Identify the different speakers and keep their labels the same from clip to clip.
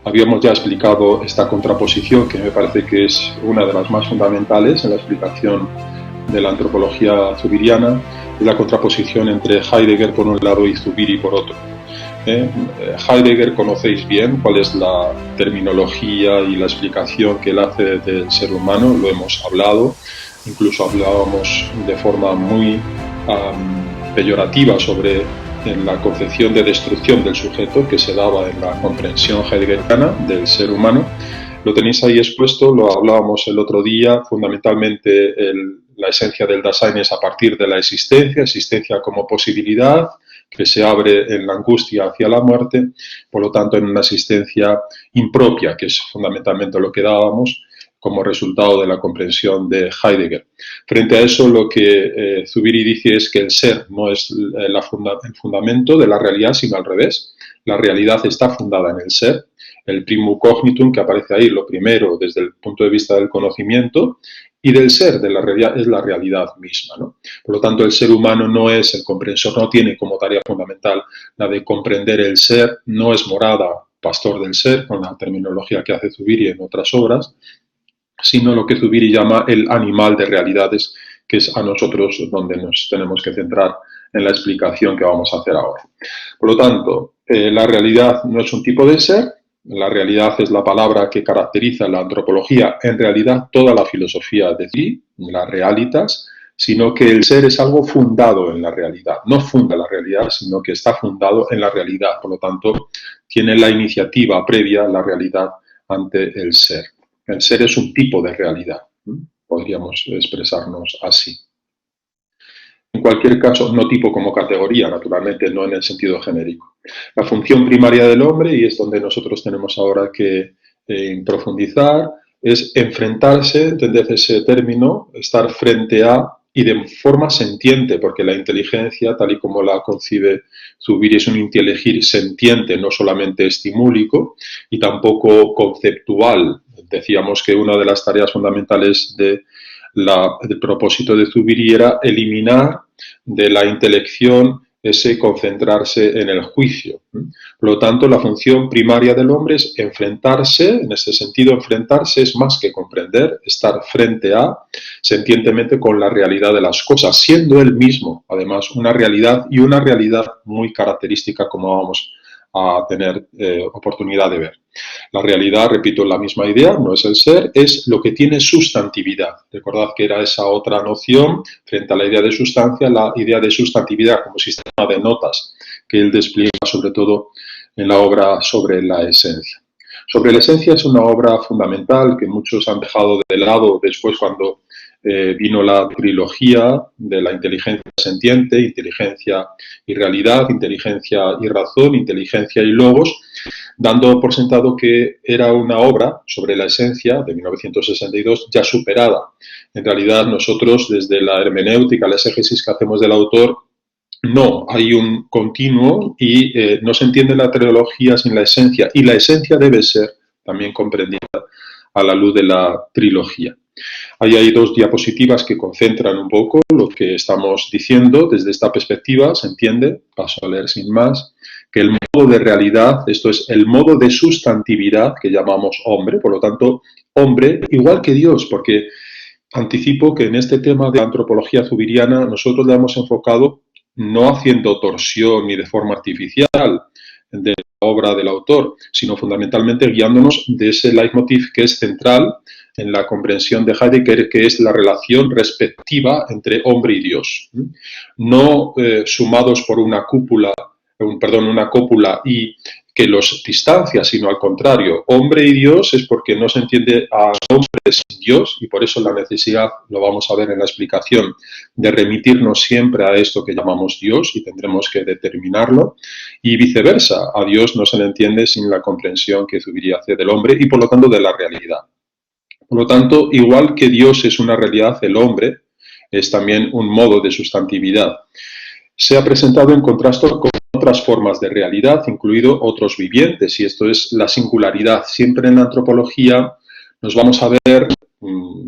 Speaker 1: Habíamos ya explicado esta contraposición, que me parece que es una de las más fundamentales en la explicación de la antropología zubiriana, es la contraposición entre Heidegger por un lado y Zubiri por otro. Heidegger conocéis bien cuál es la terminología y la explicación que él hace del ser humano, lo hemos hablado, incluso hablábamos de forma muy peyorativa sobre la concepción de destrucción del sujeto que se daba en la comprensión heideggeriana del ser humano. Lo tenéis ahí expuesto, lo hablábamos el otro día, fundamentalmente la esencia del Dasein es a partir de la existencia como posibilidad, que se abre en la angustia hacia la muerte, por lo tanto en una existencia impropia, que es fundamentalmente lo que dábamos como resultado de la comprensión de Heidegger. Frente a eso, lo que Zubiri dice es que el ser no es el fundamento de la realidad, sino al revés. La realidad está fundada en el ser. El primum cognitum, que aparece ahí, lo primero desde el punto de vista del conocimiento, y del ser, de la realidad, es la realidad misma, ¿no? Por lo tanto, el ser humano no es el comprensor, no tiene como tarea fundamental la de comprender el ser, no es morada, pastor del ser, con la terminología que hace Zubiri en otras obras, sino lo que Zubiri llama el animal de realidades, que es a nosotros donde nos tenemos que centrar en la explicación que vamos a hacer ahora. Por lo tanto, la realidad no es un tipo de ser, la realidad es la palabra que caracteriza la antropología, en realidad toda la filosofía de Zubiri, la realitas, sino que el ser es algo fundado en la realidad. No funda la realidad, sino que está fundado en la realidad. Por lo tanto, tiene la iniciativa previa, la realidad, ante el ser. El ser es un tipo de realidad, podríamos expresarnos así. En cualquier caso, no tipo como categoría, naturalmente, no en el sentido genérico. La función primaria del hombre, y es donde nosotros tenemos ahora que profundizar, es enfrentarse, entender ese término, estar frente a y de forma sentiente, porque la inteligencia, tal y como la concibe Zubiri, es un inteligir sentiente, no solamente estimúlico y tampoco conceptual. Decíamos que una de las tareas fundamentales del propósito de Zubiri era eliminar de la intelección ese concentrarse en el juicio. Por lo tanto, la función primaria del hombre es enfrentarse, en este sentido, enfrentarse es más que comprender, estar frente a, sentientemente, con la realidad de las cosas, siendo él mismo, además, una realidad y una realidad muy característica, como vamos a tener oportunidad de ver. La realidad, repito, la misma idea, no es el ser, es lo que tiene sustantividad. Recordad que era esa otra noción frente a la idea de sustancia, la idea de sustantividad como sistema de notas que él despliega sobre todo en la obra sobre la esencia. Sobre la esencia es una obra fundamental que muchos han dejado de lado después cuando vino la trilogía de la inteligencia sentiente, inteligencia y realidad, inteligencia y razón, inteligencia y logos, dando por sentado que era una obra sobre la esencia de 1962 ya superada. En realidad nosotros desde la hermenéutica, la exégesis que hacemos del autor, no, hay un continuo y no se entiende la trilogía sin la esencia, y la esencia debe ser también comprendida a la luz de la trilogía. Ahí hay dos diapositivas que concentran un poco lo que estamos diciendo. Desde esta perspectiva se entiende, paso a leer sin más, que el modo de realidad, esto es el modo de sustantividad que llamamos hombre, por lo tanto, hombre igual que Dios, porque anticipo que en este tema de antropología zubiriana nosotros le hemos enfocado no haciendo torsión ni de forma artificial de la obra del autor, sino fundamentalmente guiándonos de ese leitmotiv que es central en la comprensión de Heidegger, que es la relación respectiva entre hombre y Dios. No sumados por una cópula y que los distancia, sino al contrario, hombre y Dios es porque no se entiende a hombre sin Dios, y por eso la necesidad, lo vamos a ver en la explicación, de remitirnos siempre a esto que llamamos Dios, y tendremos que determinarlo, y viceversa, a Dios no se le entiende sin la comprensión que Zubiri hace del hombre y por lo tanto de la realidad. Por lo tanto, igual que Dios es una realidad, el hombre es también un modo de sustantividad. Se ha presentado en contraste con otras formas de realidad, incluido otros vivientes, y esto es la singularidad. Siempre en la antropología nos vamos a ver,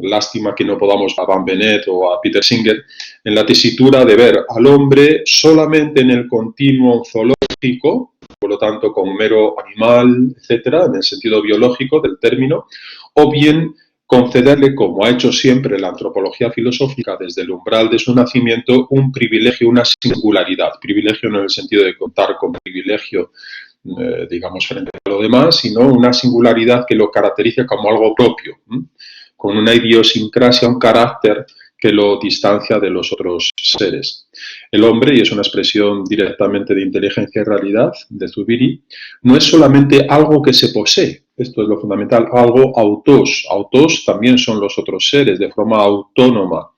Speaker 1: lástima que no podamos a Van Benet o a Peter Singer, en la tesitura de ver al hombre solamente en el continuo zoológico, por lo tanto con mero animal, etcétera, en el sentido biológico del término, o bien concederle, como ha hecho siempre la antropología filosófica desde el umbral de su nacimiento, un privilegio, una singularidad. Privilegio no en el sentido de contar con privilegio, digamos, frente a lo demás, sino una singularidad que lo caracteriza como algo propio, con una idiosincrasia, un carácter que lo distancia de los otros seres. El hombre, y es una expresión directamente de inteligencia y realidad, de Zubiri, no es solamente algo que se posee, esto es lo fundamental, algo autos. Autos también son los otros seres, de forma autónoma,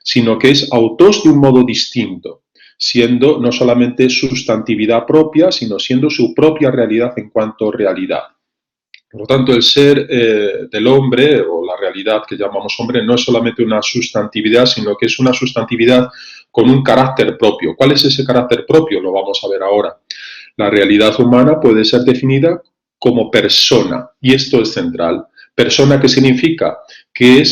Speaker 1: sino que es autos de un modo distinto, siendo no solamente sustantividad propia, sino siendo su propia realidad en cuanto realidad. Por lo tanto, el ser del hombre, o la realidad que llamamos hombre, no es solamente una sustantividad, sino que es una sustantividad con un carácter propio. ¿Cuál es ese carácter propio? Lo vamos a ver ahora. La realidad humana puede ser definida como persona, y esto es central. Persona, ¿qué significa? Que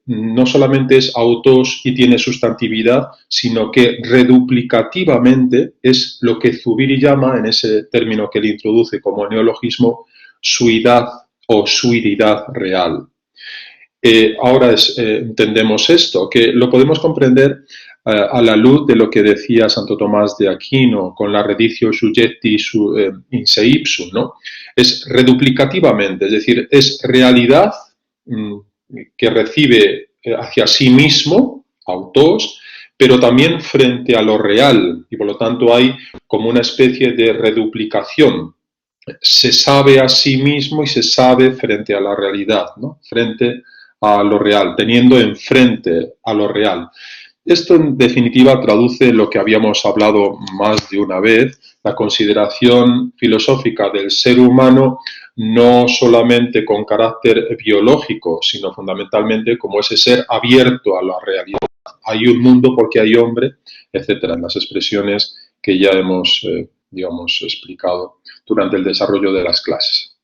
Speaker 1: no solamente es autos y tiene sustantividad, sino que reduplicativamente es lo que Zubiri llama, en ese término que él introduce como neologismo, suidad o suiridad real. Ahora entendemos esto, que lo podemos comprender a la luz de lo que decía Santo Tomás de Aquino con la reditio subjecti in se ipsum, ¿no? Es reduplicativamente, es decir, es realidad que recibe hacia sí mismo, autos, pero también frente a lo real, y por lo tanto hay como una especie de reduplicación. Se sabe a sí mismo y se sabe frente a la realidad, ¿no? Frente a lo real, teniendo enfrente a lo real. Esto, en definitiva, traduce lo que habíamos hablado más de una vez, la consideración filosófica del ser humano no solamente con carácter biológico, sino fundamentalmente como ese ser abierto a la realidad. Hay un mundo porque hay hombre, etcétera, en las expresiones que ya hemos, digamos, explicado durante el desarrollo de las clases.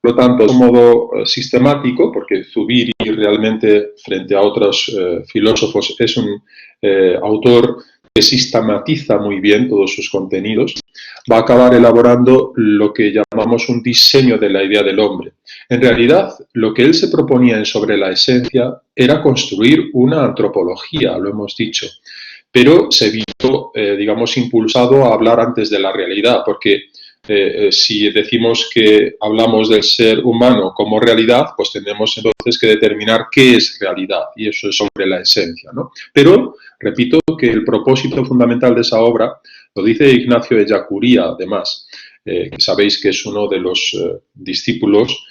Speaker 1: Por lo tanto, de un modo sistemático, porque Zubiri realmente, frente a otros filósofos, es un autor que sistematiza muy bien todos sus contenidos, va a acabar elaborando lo que llamamos un diseño de la idea del hombre. En realidad, lo que él se proponía en Sobre la esencia era construir una antropología, lo hemos dicho, pero se vio, digamos, impulsado a hablar antes de la realidad, porque si decimos que hablamos del ser humano como realidad, pues tenemos entonces que determinar qué es realidad, y eso es Sobre la esencia, ¿no? Pero, repito, que el propósito fundamental de esa obra, lo dice Ignacio de Ellacuría, además, que sabéis que es uno de los discípulos,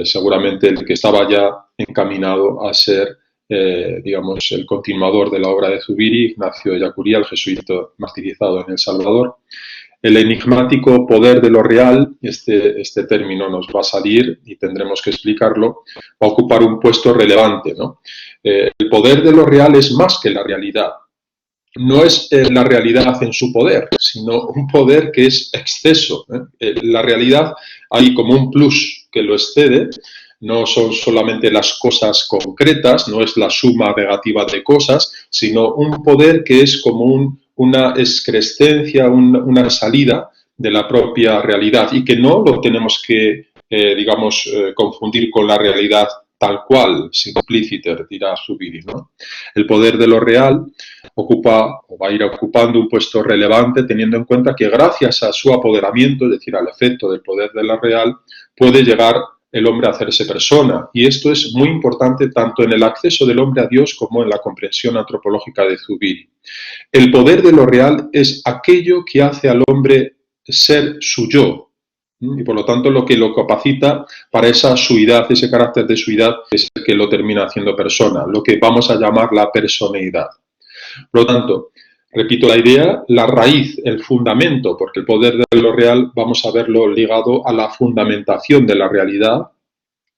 Speaker 1: seguramente el que estaba ya encaminado a ser, digamos, el continuador de la obra de Zubiri, Ignacio de Ellacuría, el jesuita martirizado en El Salvador. El enigmático poder de lo real, este término nos va a salir y tendremos que explicarlo, va a ocupar un puesto relevante, ¿no? El poder de lo real es más que la realidad. No es la realidad en su poder, sino un poder que es exceso. La realidad hay como un plus que lo excede, no son solamente las cosas concretas, no es la suma negativa de cosas, sino un poder que es como una excrescencia, una salida de la propia realidad y que no lo tenemos que, digamos, confundir con la realidad tal cual, simpliciter, dirá Zubiri, ¿no? El poder de lo real ocupa o va a ir ocupando un puesto relevante teniendo en cuenta que gracias a su apoderamiento, es decir, al efecto del poder de lo real, puede llegar el hombre a hacerse persona. Y esto es muy importante tanto en el acceso del hombre a Dios como en la comprensión antropológica de Zubiri. El poder de lo real es aquello que hace al hombre ser su yo, y por lo tanto lo que lo capacita para esa suidad, ese carácter de suidad es el que lo termina haciendo persona, lo que vamos a llamar la personeidad. Por lo tanto, repito la idea, la raíz, el fundamento, porque el poder de lo real vamos a verlo ligado a la fundamentación de la realidad,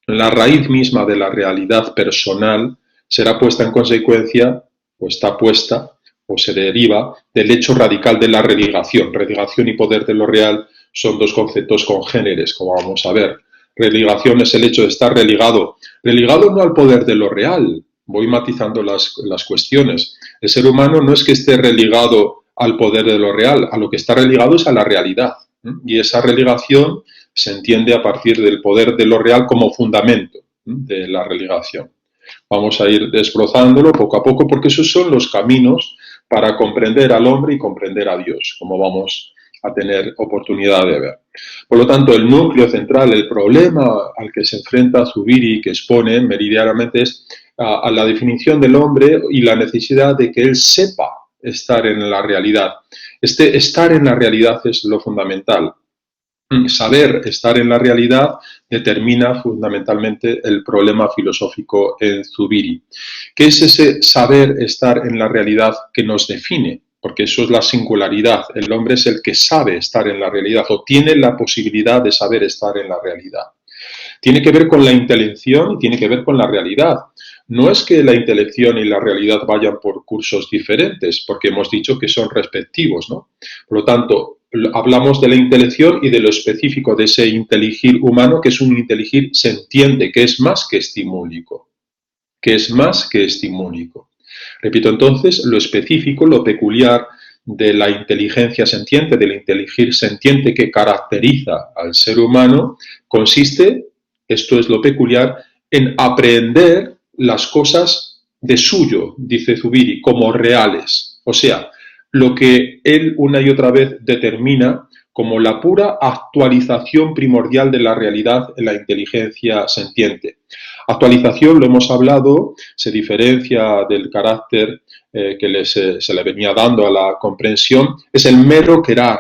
Speaker 1: la raíz misma de la realidad personal será puesta en consecuencia, o está puesta, o se deriva del hecho radical de la religación. Religación y poder de lo real son dos conceptos congéneres, como vamos a ver. Religación es el hecho de estar religado. Religado no al poder de lo real. Voy matizando las cuestiones. El ser humano no es que esté religado al poder de lo real, a lo que está religado es a la realidad. Y esa religación se entiende a partir del poder de lo real como fundamento de la religación. Vamos a ir desbrozándolo poco a poco porque esos son los caminos para comprender al hombre y comprender a Dios, como vamos a tener oportunidad de ver. Por lo tanto, el núcleo central, el problema al que se enfrenta Zubiri, que expone meridianamente, es a la definición del hombre y la necesidad de que él sepa estar en la realidad. Este estar en la realidad es lo fundamental. Saber estar en la realidad determina fundamentalmente el problema filosófico en Zubiri. ¿Qué es ese saber estar en la realidad que nos define? Porque eso es la singularidad. El hombre es el que sabe estar en la realidad o tiene la posibilidad de saber estar en la realidad. Tiene que ver con la intelección y tiene que ver con la realidad. No es que la intelección y la realidad vayan por cursos diferentes, porque hemos dicho que son respectivos, ¿no? Por lo tanto, hablamos de la intelección y de lo específico de ese inteligir humano, que es un inteligir sentiente, que es más que estimúlico. Que es más que estimúlico. Repito entonces, lo específico, lo peculiar de la inteligencia sentiente, del inteligir sentiente que caracteriza al ser humano, consiste, esto es lo peculiar, en aprender las cosas de suyo, dice Zubiri, como reales. O sea, lo que él una y otra vez determina como la pura actualización primordial de la realidad en la inteligencia sentiente. Actualización, lo hemos hablado, se diferencia del carácter que se le venía dando a la comprensión, es el mero quedar,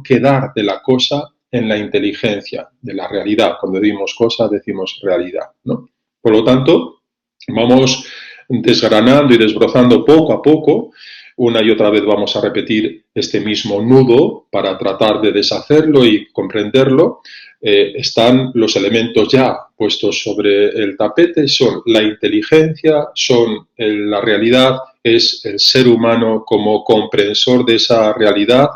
Speaker 1: quedar de la cosa en la inteligencia, de la realidad. Cuando decimos cosa, decimos realidad, ¿no? Por lo tanto, vamos desgranando y desbrozando poco a poco. Una y otra vez vamos a repetir este mismo nudo para tratar de deshacerlo y comprenderlo. Están los elementos ya puestos sobre el tapete, son la inteligencia, son la realidad, es el ser humano como comprensor de esa realidad,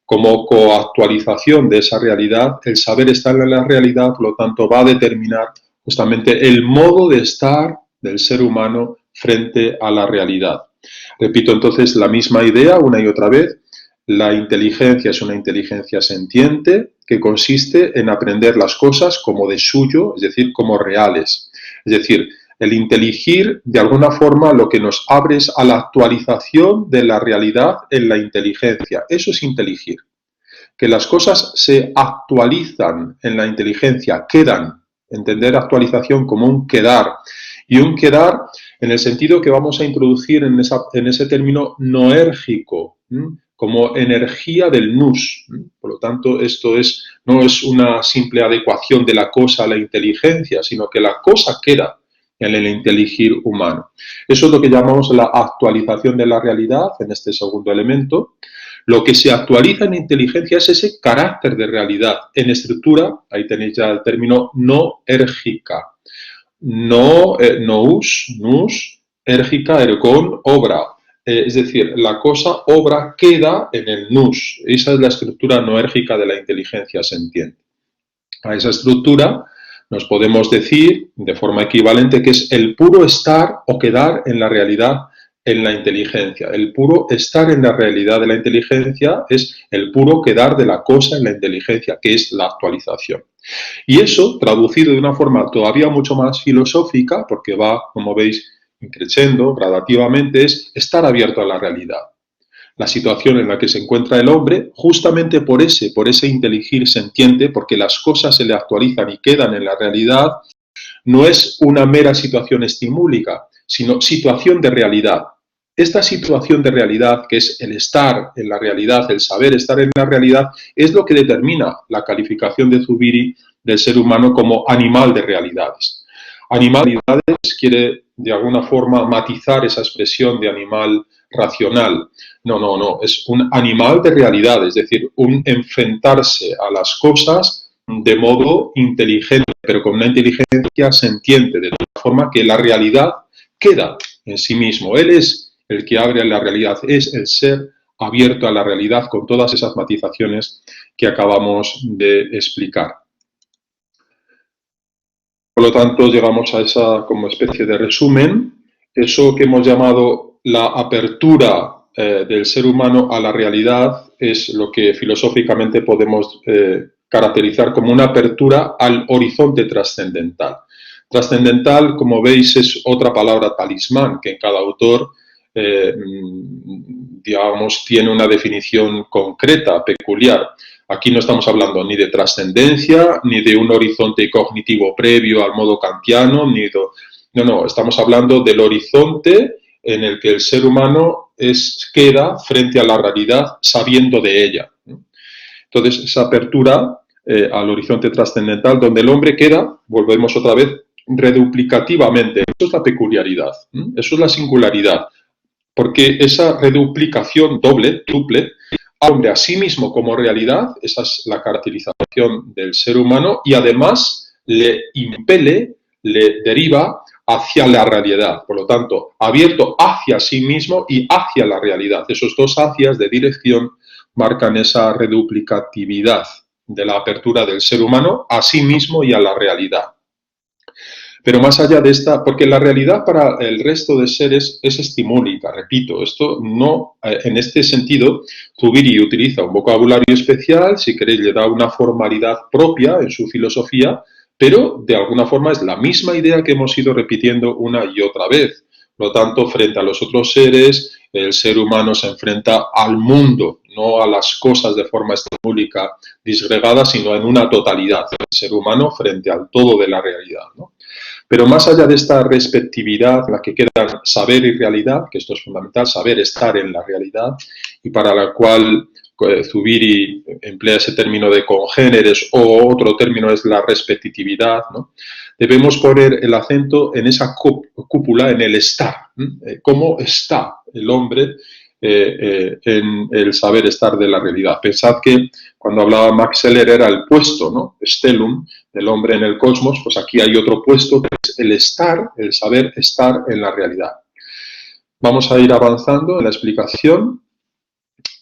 Speaker 1: como coactualización de esa realidad. El saber estar en la realidad, por lo tanto, va a determinar justamente el modo de estar del ser humano frente a la realidad. Repito entonces la misma idea una y otra vez. La inteligencia es una inteligencia sentiente que consiste en aprender las cosas como de suyo, es decir, como reales. Es decir, el inteligir de alguna forma lo que nos abre es a la actualización de la realidad en la inteligencia. Eso es inteligir. Que las cosas se actualizan en la inteligencia, quedan. Entender actualización como un quedar. Y un quedar en el sentido que vamos a introducir en ese término noérgico, como energía del nous. Por lo tanto, esto no es una simple adecuación de la cosa a la inteligencia, sino que la cosa queda en el inteligir humano. Eso es lo que llamamos la actualización de la realidad en este segundo elemento. Lo que se actualiza en inteligencia es ese carácter de realidad. En estructura, ahí tenéis ya el término noérgica. No, nous, érgica, ergon, obra. Es decir, la cosa obra queda en el nous. Esa es la estructura noérgica de la inteligencia sentiente. A esa estructura nos podemos decir de forma equivalente que es el puro estar o quedar en la realidad en la inteligencia. El puro estar en la realidad de la inteligencia es el puro quedar de la cosa en la inteligencia, que es la actualización. Y eso, traducido de una forma todavía mucho más filosófica, porque va, como veis, creciendo gradativamente, es estar abierto a la realidad. La situación en la que se encuentra el hombre, justamente por ese inteligir sentiente, porque las cosas se le actualizan y quedan en la realidad, no es una mera situación estimúlica, sino situación de realidad. Esta situación de realidad, que es el estar en la realidad, el saber estar en la realidad, es lo que determina la calificación de Zubiri del ser humano como animal de realidades. Animal de realidades quiere de alguna forma matizar esa expresión de animal racional. No, es un animal de realidad, es decir, un enfrentarse a las cosas de modo inteligente, pero con una inteligencia sentiente, de tal forma que la realidad queda en sí mismo. Él es el que abre la realidad, es el ser abierto a la realidad con todas esas matizaciones que acabamos de explicar. Por lo tanto, llegamos a esa como especie de resumen, eso que hemos llamado la apertura del ser humano a la realidad es lo que filosóficamente podemos caracterizar como una apertura al horizonte trascendental. Trascendental, como veis, es otra palabra talismán que cada autor, digamos, tiene una definición concreta, peculiar. Aquí no estamos hablando ni de trascendencia, ni de un horizonte cognitivo previo al modo kantiano, ni de... No, estamos hablando del horizonte en el que el ser humano queda frente a la realidad sabiendo de ella. Entonces, esa apertura al horizonte trascendental, donde el hombre queda, volvemos otra vez, reduplicativamente. Eso es la peculiaridad, eso es la singularidad, porque esa reduplicación doble, tuple, al hombre a sí mismo como realidad, esa es la caracterización del ser humano, y además le impele, le deriva hacia la realidad. Por lo tanto, abierto hacia sí mismo y hacia la realidad. Esos dos hacias de dirección marcan esa reduplicatividad de la apertura del ser humano a sí mismo y a la realidad. Pero más allá de esta, porque la realidad para el resto de seres es estimúlica, repito, esto no, en este sentido, Zubiri utiliza un vocabulario especial, si queréis le da una formalidad propia en su filosofía, pero de alguna forma es la misma idea que hemos ido repitiendo una y otra vez. Por lo tanto, frente a los otros seres, el ser humano se enfrenta al mundo, no a las cosas de forma estimúlica disgregada, sino en una totalidad. El ser humano frente al todo de la realidad, ¿no? Pero más allá de esta respectividad, en la que quedan saber y realidad, que esto es fundamental, saber estar en la realidad, y para la cual Zubiri emplea ese término de congéneres, o otro término es la respectividad, ¿no? Debemos poner el acento en esa cúpula, en el estar. ¿Cómo está el hombre en el saber estar de la realidad? Pensad que cuando hablaba Max Scheler era el puesto, ¿no? Stellum, del hombre en el cosmos, pues aquí hay otro puesto que es el estar, el saber estar en la realidad. Vamos a ir avanzando en la explicación.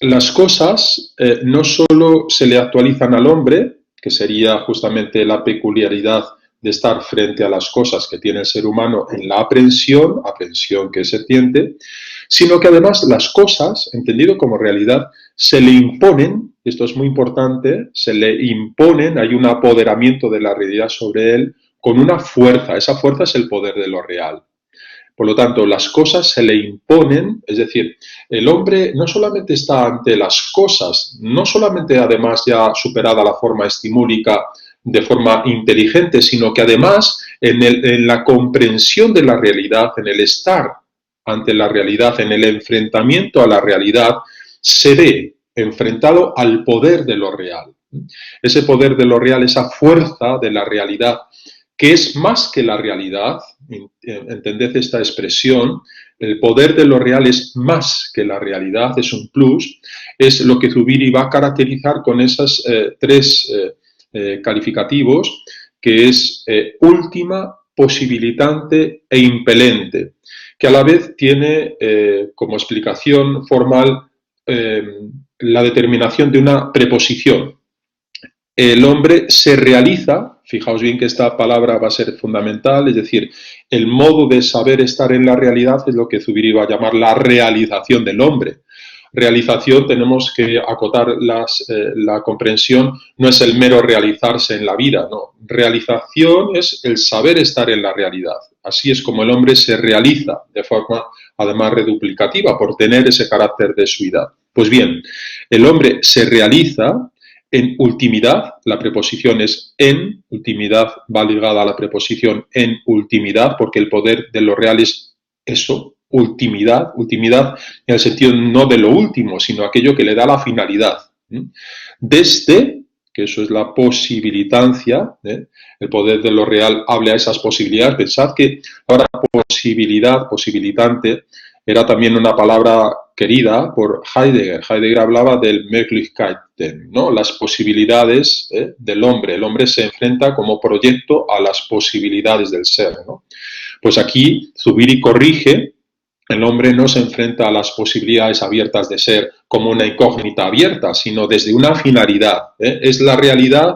Speaker 1: Las cosas no solo se le actualizan al hombre, que sería justamente la peculiaridad de estar frente a las cosas que tiene el ser humano en la aprensión que se siente, sino que además las cosas, entendido como realidad, se le imponen, esto es muy importante, se le imponen, hay un apoderamiento de la realidad sobre él con una fuerza, esa fuerza es el poder de lo real. Por lo tanto, las cosas se le imponen, es decir, el hombre no solamente está ante las cosas, no solamente además ya superada la forma estimúlica de forma inteligente, sino que además en la comprensión de la realidad, en el estar ante la realidad, en el enfrentamiento a la realidad, se ve enfrentado al poder de lo real. Ese poder de lo real, esa fuerza de la realidad, que es más que la realidad, entended esta expresión, el poder de lo real es más que la realidad, es un plus, es lo que Zubiri va a caracterizar con esos tres calificativos, que es última, posibilitante e impelente, que a la vez tiene como explicación formal la determinación de una preposición. El hombre se realiza, fijaos bien que esta palabra va a ser fundamental, es decir, el modo de saber estar en la realidad es lo que Zubiri va a llamar la realización del hombre. Realización, tenemos que acotar la comprensión, no es el mero realizarse en la vida, no. Realización es el saber estar en la realidad. Así es como el hombre se realiza de forma, además, reduplicativa, por tener ese carácter de suidad. Pues bien, el hombre se realiza en ultimidad, la preposición es en, ultimidad va ligada a la preposición en ultimidad, porque el poder de lo real es eso, ultimidad en el sentido no de lo último, sino aquello que le da la finalidad. Desde, que eso es la posibilitancia, el poder de lo real habla a esas posibilidades. Pensad que ahora posibilidad, posibilitante, era también una palabra querida por Heidegger. Heidegger hablaba del Möglichkeiten, ¿no? Las posibilidades del hombre. El hombre se enfrenta como proyecto a las posibilidades del ser, ¿no? Pues aquí Zubiri corrige, el hombre no se enfrenta a las posibilidades abiertas de ser como una incógnita abierta, sino desde una finalidad. Es la realidad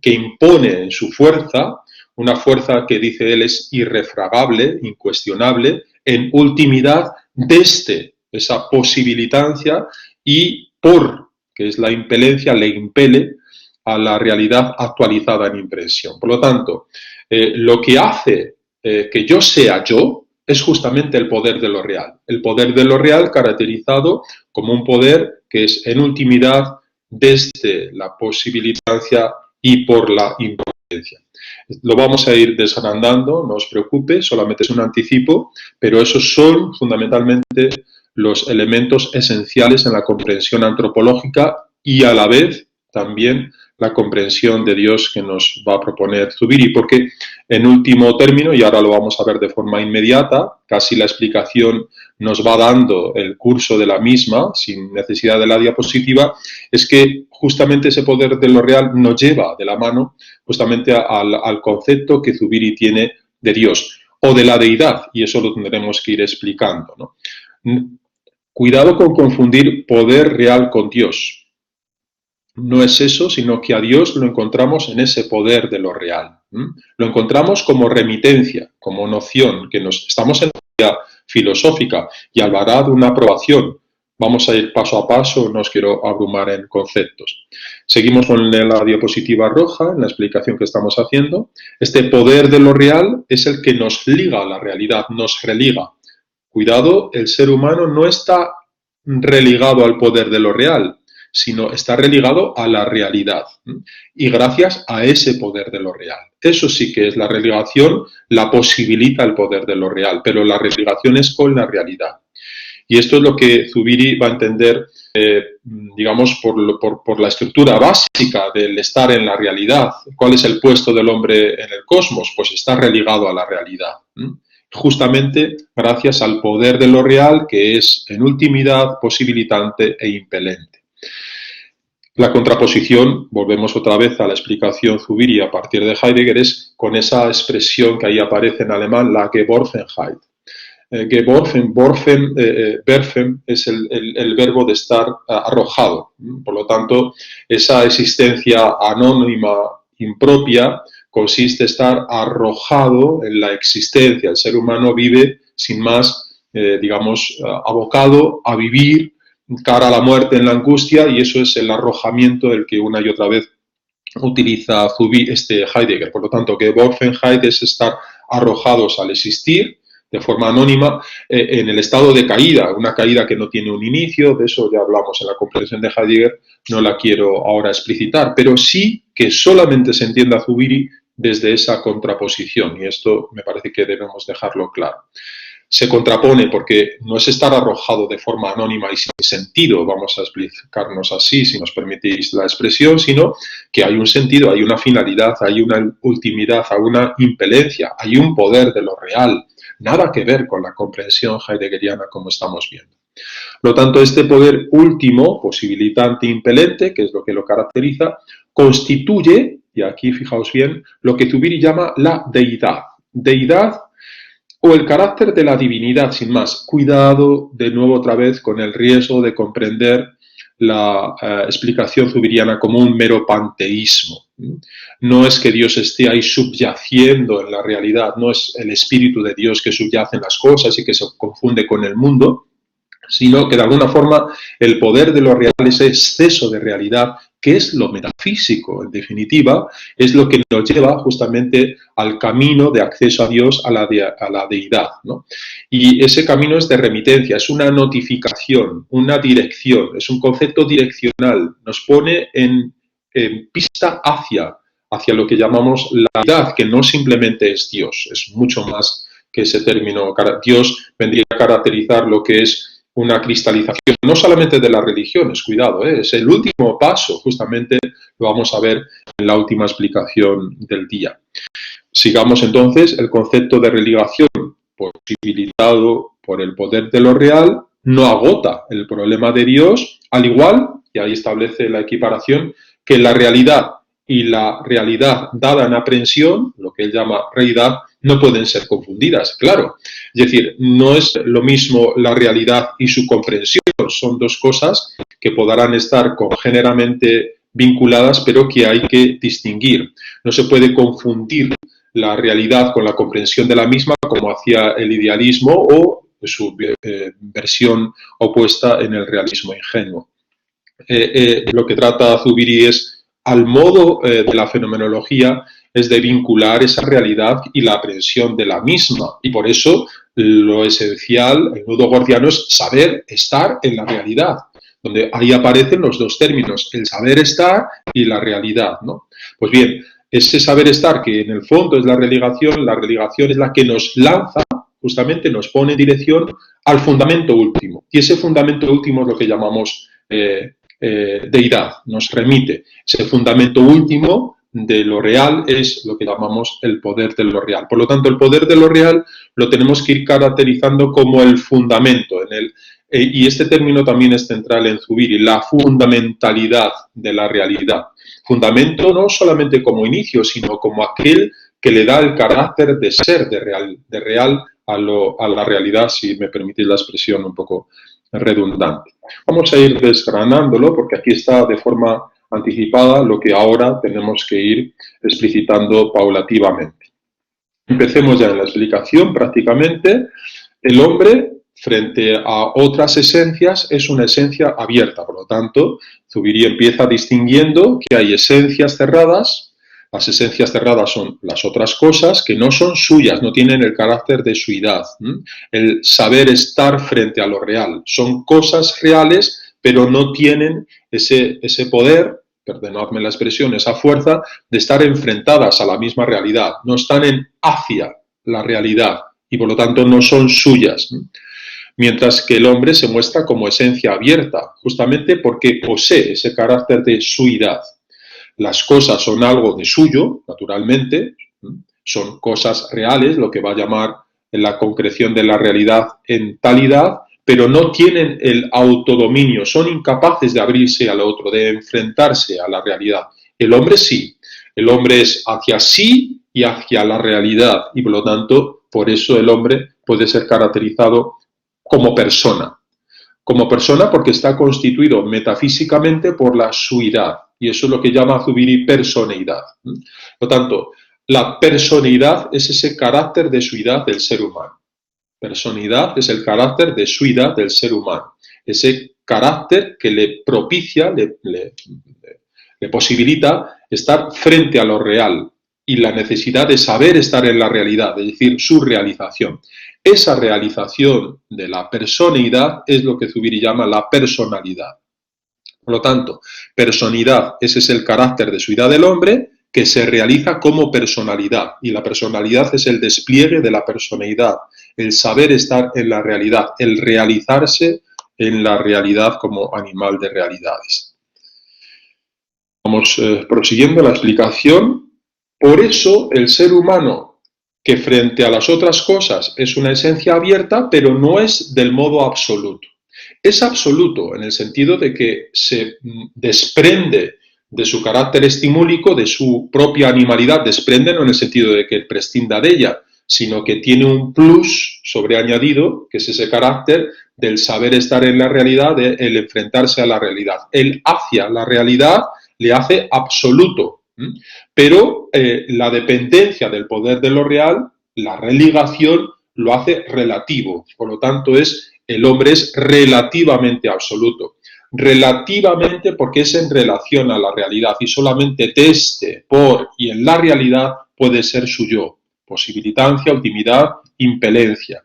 Speaker 1: que impone en su fuerza, una fuerza que dice él es irrefragable, incuestionable, en ultimidad desde esa posibilitancia, y por, que es la impelencia, le impele a la realidad actualizada en impresión. Por lo tanto, lo que hace que yo sea yo es justamente el poder de lo real. El poder de lo real caracterizado como un poder que es en ultimidad desde la posibilitancia y por la impotencia. Lo vamos a ir desgranando, no os preocupe, solamente es un anticipo, pero esos son fundamentalmente los elementos esenciales en la comprensión antropológica y a la vez también la comprensión de Dios que nos va a proponer Zubiri, porque en último término, y ahora lo vamos a ver de forma inmediata, casi la explicación nos va dando el curso de la misma, sin necesidad de la diapositiva, es que justamente ese poder de lo real nos lleva de la mano justamente al concepto que Zubiri tiene de Dios o de la deidad, y eso lo tendremos que ir explicando, ¿no? Cuidado con confundir poder real con Dios. No es eso, sino que a Dios lo encontramos en ese poder de lo real. Lo encontramos como remitencia, como noción, que estamos en la teoría filosófica y hablará de una aprobación. Vamos a ir paso a paso, no os quiero abrumar en conceptos. Seguimos con la diapositiva roja, en la explicación que estamos haciendo. Este poder de lo real es el que nos liga a la realidad, nos religa. Cuidado, el ser humano no está religado al poder de lo real, sino está religado a la realidad. Y gracias a ese poder de lo real. Eso sí que es la religación, la posibilita el poder de lo real, pero la religación es con la realidad. Y esto es lo que Zubiri va a entender, digamos, por la estructura básica del estar en la realidad. ¿Cuál es el puesto del hombre en el cosmos? Pues está religado a la realidad. Justamente gracias al poder de lo real, que es en ultimidad posibilitante e impelente. La contraposición, volvemos otra vez a la explicación Zubiri a partir de Heidegger, es con esa expresión que ahí aparece en alemán, la Geworfenheit. Werfen es el verbo de estar arrojado. Por lo tanto, esa existencia anónima, impropia, consiste en estar arrojado en la existencia. El ser humano vive sin más, digamos, abocado a vivir cara a la muerte en la angustia, y eso es el arrojamiento del que una y otra vez utiliza Heidegger. Por lo tanto, Geworfenheit es estar arrojados al existir de forma anónima en el estado de caída, una caída que no tiene un inicio. De eso ya hablamos en la comprensión de Heidegger, no la quiero ahora explicitar, pero sí que solamente se entienda Zubiri desde esa contraposición, y esto me parece que debemos dejarlo claro. Se contrapone porque no es estar arrojado de forma anónima y sin sentido, vamos a explicarnos así, si nos permitís la expresión, sino que hay un sentido, hay una finalidad, hay una ultimidad, hay una impelencia, hay un poder de lo real, nada que ver con la comprensión heideggeriana como estamos viendo. Por lo tanto, este poder último, posibilitante, impelente, que es lo que lo caracteriza, constituye, y aquí fijaos bien, lo que Zubiri llama la deidad. Deidad o el carácter de la divinidad, sin más. Cuidado de nuevo otra vez con el riesgo de comprender la explicación zubiriana como un mero panteísmo. No es que Dios esté ahí subyaciendo en la realidad, no es el espíritu de Dios que subyace en las cosas y que se confunde con el mundo, sino que de alguna forma el poder de lo real, ese exceso de realidad, que es lo metafísico, en definitiva, es lo que nos lleva justamente al camino de acceso a Dios, a la deidad, ¿no? Y ese camino es de remitencia, es una notificación, una dirección, es un concepto direccional, nos pone en pista hacia lo que llamamos la deidad, que no simplemente es Dios, es mucho más que ese término. Dios vendría a caracterizar lo que es una cristalización, no solamente de las religiones, cuidado, es el último paso, justamente lo vamos a ver en la última explicación del día. Sigamos entonces, el concepto de religación posibilitado por el poder de lo real no agota el problema de Dios, al igual, y ahí establece la equiparación, que la realidad y la realidad dada en aprehensión, lo que él llama reidad, no pueden ser confundidas, claro. Es decir, no es lo mismo la realidad y su comprensión, son dos cosas que podrán estar congéneramente vinculadas, pero que hay que distinguir. No se puede confundir la realidad con la comprensión de la misma, como hacía el idealismo, o versión opuesta en el realismo ingenuo. Lo que trata Zubiri es, al modo de la fenomenología, es de vincular esa realidad y la aprehensión de la misma. Y por eso lo esencial, el nudo gordiano, es saber estar en la realidad, donde ahí aparecen los dos términos, el saber estar y la realidad, ¿no? Pues bien, ese saber estar, que en el fondo es la religación es la que nos lanza, justamente nos pone en dirección al fundamento último. Y ese fundamento último es lo que llamamos deidad, nos remite. Ese fundamento último de lo real es lo que llamamos el poder de lo real. Por lo tanto, el poder de lo real lo tenemos que ir caracterizando como el fundamento. Y este término también es central en Zubiri, la fundamentalidad de la realidad. Fundamento no solamente como inicio, sino como aquel que le da el carácter de ser, de real a la realidad, si me permitís la expresión un poco redundante. Vamos a ir desgranándolo porque aquí está de forma anticipada lo que ahora tenemos que ir explicitando paulativamente. Empecemos ya en la explicación. Prácticamente el hombre frente a otras esencias es una esencia abierta, por lo tanto Zubiri empieza distinguiendo que hay esencias cerradas. Las esencias cerradas son las otras cosas que no son suyas, no tienen el carácter de suidad. El saber estar frente a lo real. Son cosas reales, pero no tienen ese poder, perdonadme la expresión, esa fuerza de estar enfrentadas a la misma realidad. No están hacia la realidad y por lo tanto no son suyas. Mientras que el hombre se muestra como esencia abierta, justamente porque posee ese carácter de suidad. Las cosas son algo de suyo, naturalmente, son cosas reales, lo que va a llamar en la concreción de la realidad en talidad, pero no tienen el autodominio, son incapaces de abrirse al otro, de enfrentarse a la realidad. El hombre sí, el hombre es hacia sí y hacia la realidad, y por lo tanto, por eso el hombre puede ser caracterizado como persona. Como persona porque está constituido metafísicamente por la suidad. Y eso es lo que llama Zubiri personeidad. Por lo tanto, la personeidad es ese carácter de suidad del ser humano. Personeidad es el carácter de suidad del ser humano. Ese carácter que le propicia, le posibilita estar frente a lo real y la necesidad de saber estar en la realidad, es decir, su realización. Esa realización de la personeidad es lo que Zubiri llama la personalidad. Por lo tanto, personalidad, ese es el carácter de suidad del hombre que se realiza como personalidad. Y la personalidad es el despliegue de la personalidad, el saber estar en la realidad, el realizarse en la realidad como animal de realidades. Vamos prosiguiendo la explicación. Por eso el ser humano, que frente a las otras cosas es una esencia abierta, pero no es del modo absoluto. Es absoluto en el sentido de que se desprende de su carácter estimúlico, de su propia animalidad, desprende no en el sentido de que prescinda de ella, sino que tiene un plus sobreañadido, que es ese carácter del saber estar en la realidad, el enfrentarse a la realidad. El hacia la realidad le hace absoluto, pero la dependencia del poder de lo real, la religación, lo hace relativo. Por lo tanto, el hombre es relativamente absoluto. Relativamente porque es en relación a la realidad y solamente desde, por y en la realidad puede ser su yo. Posibilitancia, ultimidad, impelencia.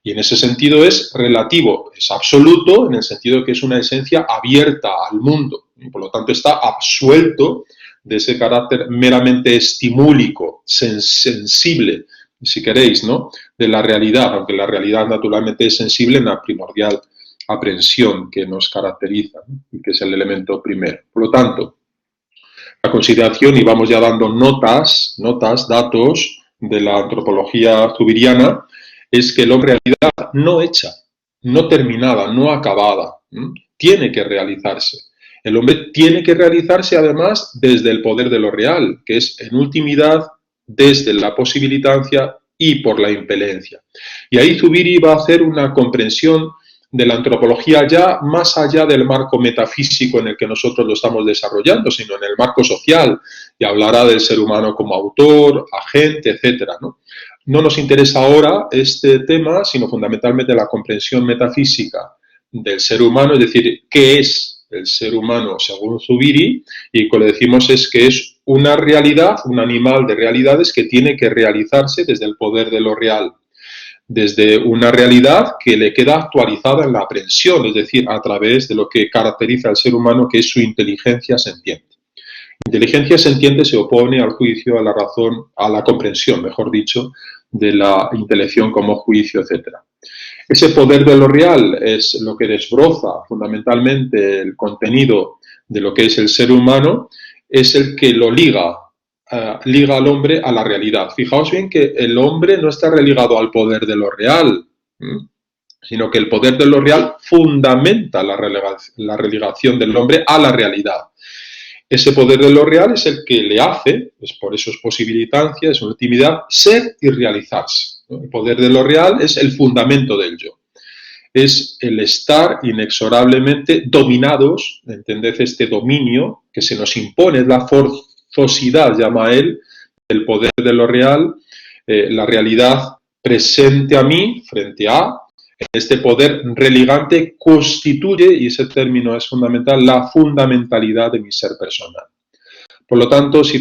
Speaker 1: Y en ese sentido es relativo, es absoluto en el sentido de que es una esencia abierta al mundo. Y por lo tanto está absuelto de ese carácter meramente estimúlico, sensible, si queréis, ¿no?, de la realidad, aunque la realidad naturalmente es sensible en la primordial aprehensión que nos caracteriza, ¿no?, y que es el elemento primero. Por lo tanto, la consideración, y vamos ya dando datos de la antropología zubiriana, es que el hombre en realidad no hecha, no terminada, no acabada, tiene que realizarse. El hombre tiene que realizarse además desde el poder de lo real, que es en ultimidad desde la posibilitancia y por la impelencia. Y ahí Zubiri va a hacer una comprensión de la antropología ya más allá del marco metafísico en el que nosotros lo estamos desarrollando, sino en el marco social, y hablará del ser humano como autor, agente, etcétera, ¿no? no nos interesa ahora este tema, sino fundamentalmente la comprensión metafísica del ser humano, es decir, qué es el ser humano según Zubiri, y lo que decimos es que es una realidad, un animal de realidades que tiene que realizarse desde el poder de lo real, desde una realidad que le queda actualizada en la aprehensión, es decir, a través de lo que caracteriza al ser humano, que es su inteligencia sentiente. Inteligencia sentiente se opone al juicio, a la razón, a la comprensión, mejor dicho, de la intelección como juicio, etc. Ese poder de lo real es lo que desbroza fundamentalmente el contenido de lo que es el ser humano, es el que lo liga al hombre a la realidad. Fijaos bien que el hombre no está religado al poder de lo real, sino que el poder de lo real fundamenta la relegación del hombre a la realidad. Ese poder de lo real es el que le hace, por eso es posibilitancia, es ultimidad, ser y realizarse. El poder de lo real es el fundamento del yo. Es el estar inexorablemente dominados, ¿entended? Este dominio que se nos impone, es la forzosidad, llama él, el poder de lo real, la realidad presente a mí, frente a, este poder religante constituye, y ese término es fundamental, la fundamentalidad de mi ser personal. Por lo tanto, si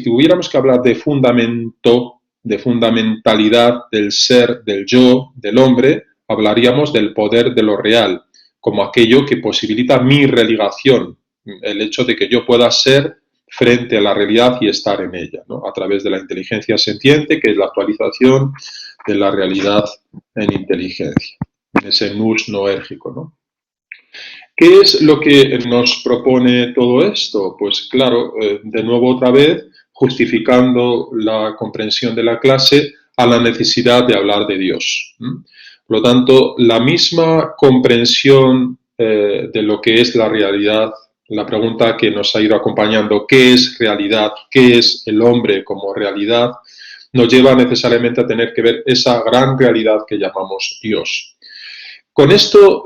Speaker 1: tuviéramos que hablar de fundamento, de fundamentalidad del ser, del yo, del hombre, hablaríamos del poder de lo real, como aquello que posibilita mi religación, el hecho de que yo pueda ser frente a la realidad y estar en ella, ¿no? A través de la inteligencia sentiente, que es la actualización de la realidad en inteligencia, en ese nous noérgico, ¿no? ¿Qué es lo que nos propone todo esto? Pues claro, de nuevo otra vez, justificando la comprensión de la clase a la necesidad de hablar de Dios. Por lo tanto, la misma comprensión de lo que es la realidad, la pregunta que nos ha ido acompañando, ¿qué es realidad? ¿Qué es el hombre como realidad? Nos lleva necesariamente a tener que ver esa gran realidad que llamamos Dios. Con esto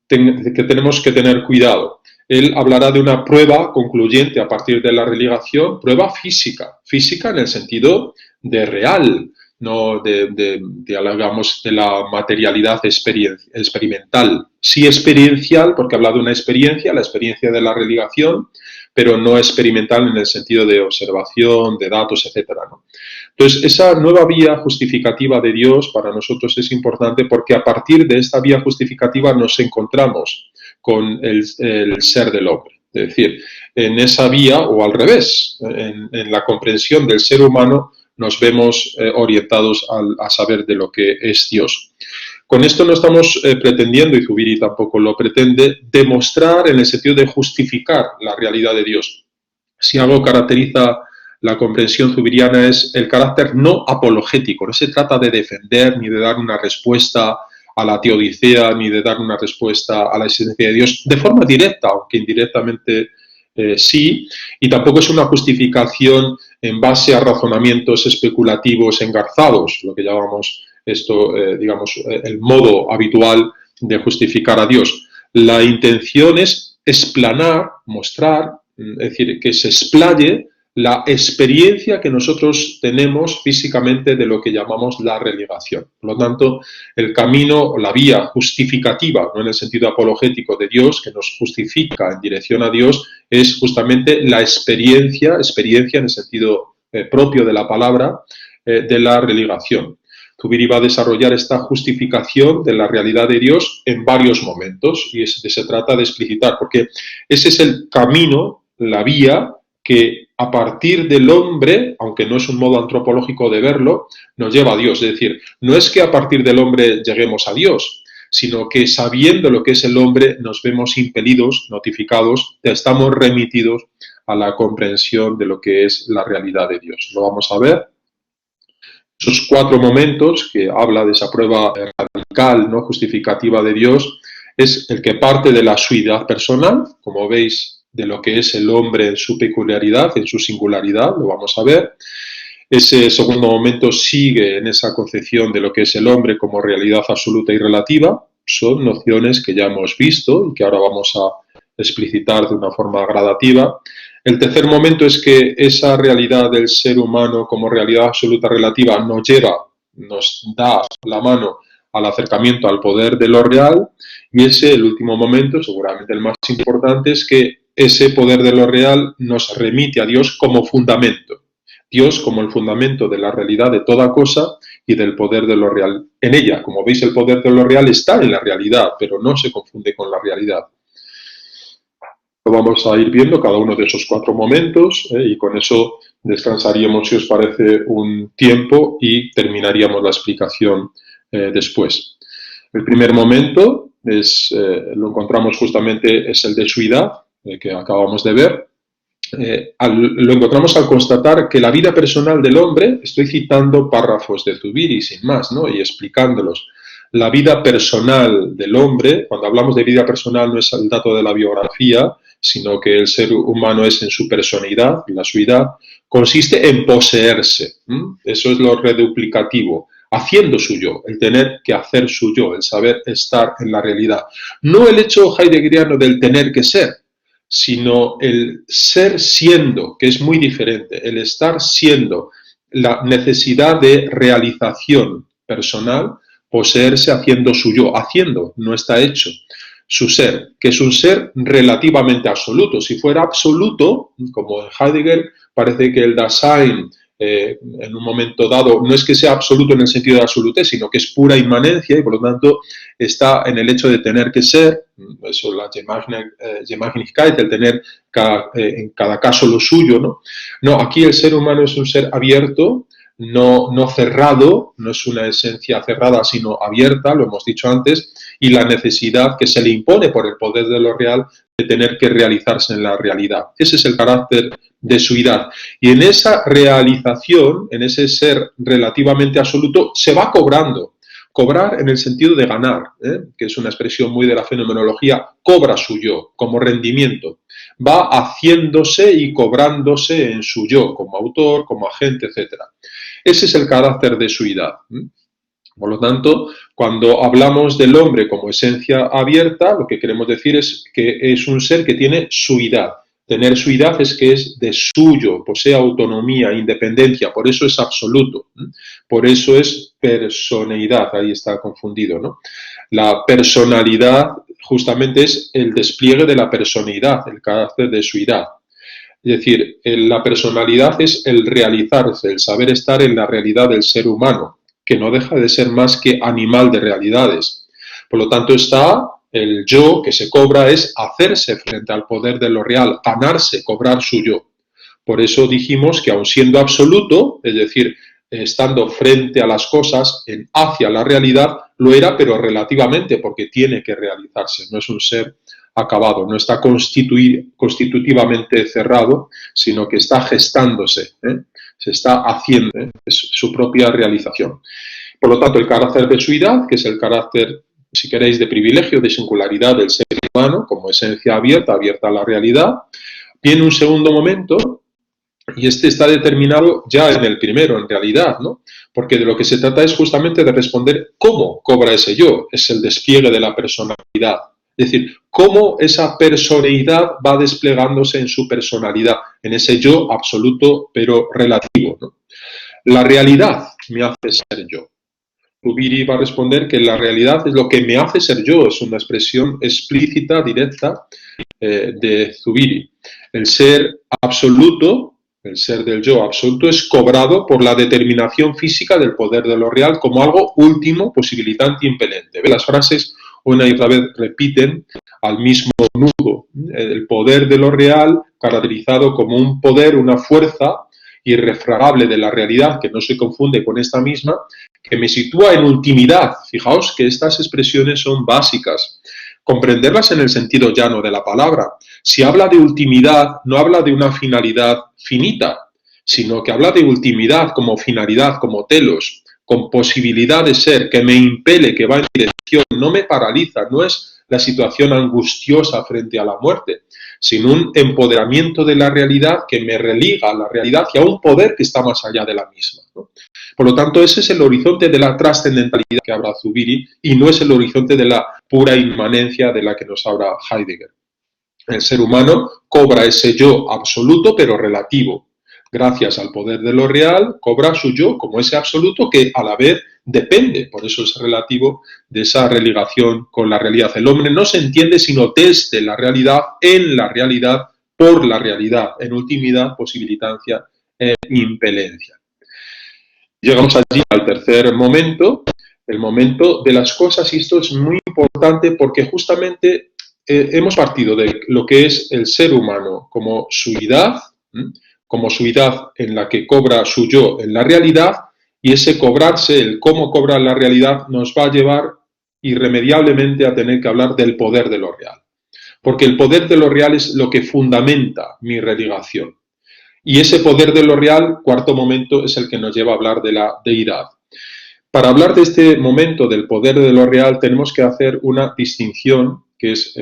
Speaker 1: que tenemos que tener cuidado. Él hablará de una prueba concluyente a partir de la religación, prueba física, física en el sentido de real, no de la materialidad experimental. Sí experiencial, porque habla de una experiencia, la experiencia de la religación, pero no experimental en el sentido de observación, de datos, etc., ¿no? Entonces, esa nueva vía justificativa de Dios para nosotros es importante porque a partir de esta vía justificativa nos encontramos con el ser del hombre. Es decir, en esa vía, o al revés, en la comprensión del ser humano, nos vemos orientados a saber de lo que es Dios. Con esto no estamos pretendiendo, y Zubiri tampoco lo pretende, demostrar en el sentido de justificar la realidad de Dios. Si algo caracteriza la comprensión zubiriana es el carácter no apologético. No se trata de defender ni de dar una respuesta a la teodicea ni de dar una respuesta a la existencia de Dios de forma directa, aunque indirectamente sí, y tampoco es una justificación en base a razonamientos especulativos engarzados, lo que llamamos esto, digamos, el modo habitual de justificar a Dios. La intención es explanar, mostrar, es decir, que se explaye la experiencia que nosotros tenemos físicamente de lo que llamamos la religación. Por lo tanto, el camino, la vía justificativa, no en el sentido apologético de Dios, que nos justifica en dirección a Dios, es justamente la experiencia en el sentido propio de la palabra, de la religación. Zubiri va a desarrollar esta justificación de la realidad de Dios en varios momentos y se trata de explicitar, porque ese es el camino, la vía que a partir del hombre, aunque no es un modo antropológico de verlo, nos lleva a Dios. Es decir, no es que a partir del hombre lleguemos a Dios, sino que sabiendo lo que es el hombre nos vemos impelidos, notificados, estamos remitidos a la comprensión de lo que es la realidad de Dios. Lo vamos a ver. Esos 4 momentos que habla de esa prueba radical, ¿no?, justificativa de Dios, es el que parte de la suidad personal, como veis, de lo que es el hombre en su peculiaridad, en su singularidad, lo vamos a ver. Ese segundo momento sigue en esa concepción de lo que es el hombre como realidad absoluta y relativa. Son nociones que ya hemos visto y que ahora vamos a explicitar de una forma gradativa. El tercer momento es que esa realidad del ser humano como realidad absoluta relativa nos da la mano al acercamiento al poder de lo real, y el último momento, seguramente el más importante, es que ese poder de lo real nos remite a Dios como fundamento. Dios como el fundamento de la realidad de toda cosa y del poder de lo real en ella. Como veis, el poder de lo real está en la realidad, pero no se confunde con la realidad. Lo vamos a ir viendo cada uno de esos 4 momentos, y con eso descansaríamos, si os parece, un tiempo y terminaríamos la explicación después. El primer momento lo encontramos justamente, es el de suidad, que acabamos de ver. Lo encontramos al constatar que la vida personal del hombre, estoy citando párrafos de Zubiri sin más, ¿no?, y explicándolos. La vida personal del hombre, cuando hablamos de vida personal no es el dato de la biografía, sino que el ser humano es en su personalidad, la suidad, consiste en poseerse. Eso es lo reduplicativo, haciendo suyo, el tener que hacer suyo, el saber estar en la realidad. No el hecho heideggeriano del tener que ser, sino el ser siendo, que es muy diferente, el estar siendo, la necesidad de realización personal, poseerse haciendo suyo, haciendo, no está hecho. Su ser, que es un ser relativamente absoluto. Si fuera absoluto, como en Heidegger, parece que el Dasein, en un momento dado, no es que sea absoluto en el sentido de absolutez, sino que es pura inmanencia y por lo tanto está en el hecho de tener que ser, eso la Gemeinigkeit, el tener en cada caso lo suyo, ¿no? No, aquí el ser humano es un ser abierto, no cerrado, no es una esencia cerrada, sino abierta, lo hemos dicho antes, y la necesidad que se le impone por el poder de lo real de tener que realizarse en la realidad. Ese es el carácter de suidad. Y en esa realización, en ese ser relativamente absoluto, se va cobrando. Cobrar en el sentido de ganar, que es una expresión muy de la fenomenología, cobra su yo como rendimiento. Va haciéndose y cobrándose en su yo, como autor, como agente, etc. Ese es el carácter de suidad. Por lo tanto, cuando hablamos del hombre como esencia abierta, lo que queremos decir es que es un ser que tiene suidad. Tener suidad es que es de suyo, posee autonomía, independencia, por eso es absoluto, por eso es personalidad, ahí está confundido, ¿no? La personalidad justamente es el despliegue de la personalidad, el carácter de suidad. Es decir, la personalidad es el realizarse, el saber estar en la realidad del ser humano, que no deja de ser más que animal de realidades. Por lo tanto, está el yo que se cobra, es hacerse frente al poder de lo real, ganarse, cobrar su yo. Por eso dijimos que aun siendo absoluto, es decir, estando frente a las cosas, hacia la realidad, lo era, pero relativamente, porque tiene que realizarse, no es un ser acabado, no está constitutivamente cerrado, sino que está gestándose, se está haciendo, es su propia realización. Por lo tanto, el carácter de suidad, que es el carácter, si queréis, de privilegio, de singularidad del ser humano, como esencia abierta a la realidad, viene un segundo momento, y este está determinado ya en el primero, en realidad, ¿no? Porque de lo que se trata es justamente de responder cómo cobra ese yo, es el despliegue de la personalidad. Es decir, cómo esa personalidad va desplegándose en su personalidad, en ese yo absoluto pero relativo, ¿no? La realidad me hace ser yo. Zubiri va a responder que la realidad es lo que me hace ser yo, es una expresión explícita, directa de Zubiri. El ser absoluto, el ser del yo absoluto, es cobrado por la determinación física del poder de lo real como algo último, posibilitante e impelente. Las frases una y otra vez repiten al mismo nudo. El poder de lo real, caracterizado como un poder, una fuerza irrefragable de la realidad, que no se confunde con esta misma, que me sitúa en ultimidad. Fijaos que estas expresiones son básicas. Comprenderlas en el sentido llano de la palabra. Si habla de ultimidad, no habla de una finalidad finita, sino que habla de ultimidad como finalidad, como telos, con posibilidad de ser, que me impele, que va en dirección, no me paraliza, no es la situación angustiosa frente a la muerte, sino un empoderamiento de la realidad que me religa a la realidad y a un poder que está más allá de la misma, ¿no? Por lo tanto, ese es el horizonte de la trascendentalidad que habla Zubiri y no es el horizonte de la pura inmanencia de la que nos habla Heidegger. El ser humano cobra ese yo absoluto pero relativo. Gracias al poder de lo real, cobra su yo como ese absoluto que a la vez depende, por eso es relativo, de esa religación con la realidad. El hombre no se entiende sino desde la realidad, en la realidad, por la realidad, en ultimidad, posibilitancia e impelencia. Llegamos allí al tercer momento, el momento de las cosas, y esto es muy importante porque justamente hemos partido de lo que es el ser humano como suidad en la que cobra su yo en la realidad, y ese cobrarse, el cómo cobra la realidad, nos va a llevar irremediablemente a tener que hablar del poder de lo real. Porque el poder de lo real es lo que fundamenta mi religación. Y ese poder de lo real, cuarto momento, es el que nos lleva a hablar de la deidad. Para hablar de este momento del poder de lo real tenemos que hacer una distinción que es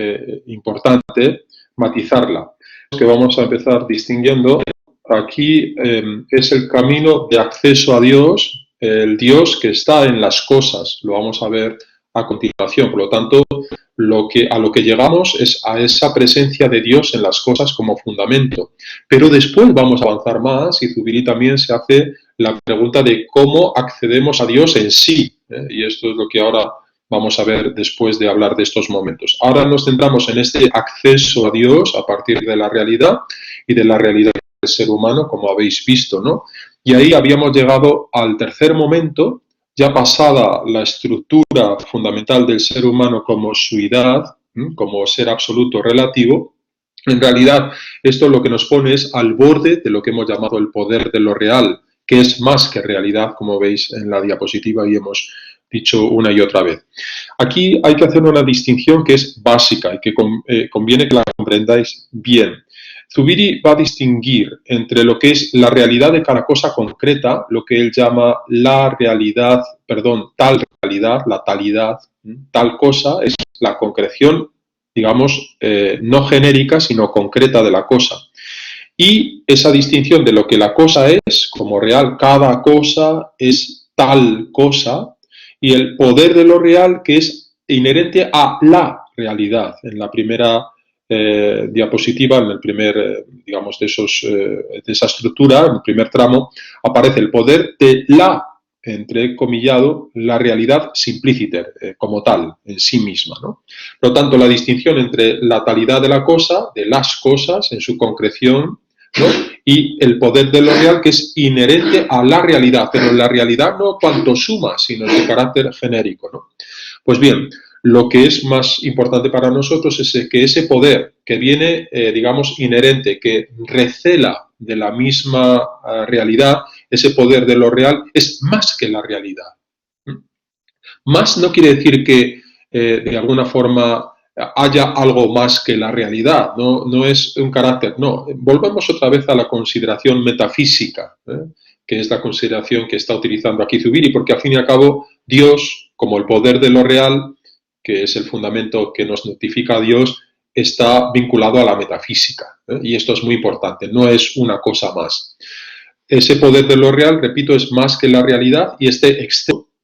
Speaker 1: importante matizarla, que vamos a empezar distinguiendo. Aquí es el camino de acceso a Dios, el Dios que está en las cosas, lo vamos a ver a continuación. Por lo tanto, a lo que llegamos es a esa presencia de Dios en las cosas como fundamento. Pero después vamos a avanzar más y Zubiri también se hace la pregunta de cómo accedemos a Dios en sí. Y esto es lo que ahora vamos a ver después de hablar de estos momentos. Ahora nos centramos en este acceso a Dios a partir de la realidad y de la realidad del ser humano, como habéis visto, ¿no? Y ahí habíamos llegado al tercer momento, ya pasada la estructura fundamental del ser humano como suidad, como ser absoluto relativo. En realidad, esto lo que nos pone es al borde de lo que hemos llamado el poder de lo real, que es más que realidad, como veis en la diapositiva y hemos dicho una y otra vez. Aquí hay que hacer una distinción que es básica y que conviene que la comprendáis bien. Zubiri va a distinguir entre lo que es la realidad de cada cosa concreta, lo que él llama la realidad, tal realidad, la talidad, tal cosa, es la concreción, digamos, no genérica, sino concreta de la cosa. Y esa distinción de lo que la cosa es, como real, cada cosa es tal cosa, y el poder de lo real que es inherente a la realidad. En la primera diapositiva, en el primer, digamos, de esa estructura, en el primer tramo, aparece el poder de la, entrecomillado, la realidad simpliciter, como tal, en sí misma, ¿no? Por lo tanto, la distinción entre la talidad de la cosa, de las cosas, en su concreción, ¿no? Y el poder de lo real que es inherente a la realidad, pero la realidad no cuanto suma, sino de carácter genérico, ¿no? Pues bien, lo que es más importante para nosotros es que ese poder que viene, digamos, inherente, que recela de la misma realidad, ese poder de lo real es más que la realidad. Más no quiere decir que, de alguna forma, haya algo más que la realidad, no es un carácter, no. Volvemos otra vez a la consideración metafísica, que es la consideración que está utilizando aquí Zubiri, porque al fin y al cabo Dios, como el poder de lo real, que es el fundamento que nos notifica a Dios, está vinculado a la metafísica, y esto es muy importante, no es una cosa más. Ese poder de lo real, repito, es más que la realidad, y este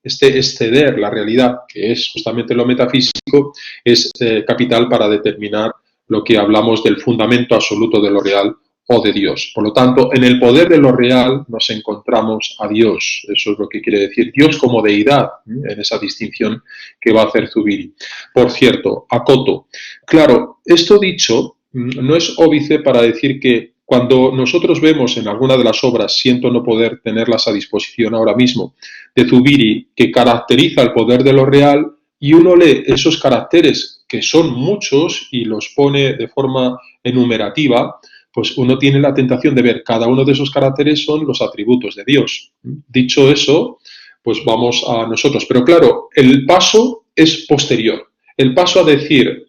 Speaker 1: exceder la realidad, que es justamente lo metafísico, es capital para determinar lo que hablamos del fundamento absoluto de lo real o de Dios. Por lo tanto, en el poder de lo real nos encontramos a Dios. Eso es lo que quiere decir Dios como deidad, en esa distinción que va a hacer Zubiri. Por cierto, acoto. Claro, esto dicho no es óbice para decir que cuando nosotros vemos en alguna de las obras, siento no poder tenerlas a disposición ahora mismo, de Zubiri, que caracteriza el poder de lo real, y uno lee esos caracteres, que son muchos, y los pone de forma enumerativa, pues uno tiene la tentación de ver cada uno de esos caracteres son los atributos de Dios. Dicho eso, pues vamos a nosotros. Pero claro, el paso es posterior. El paso a decir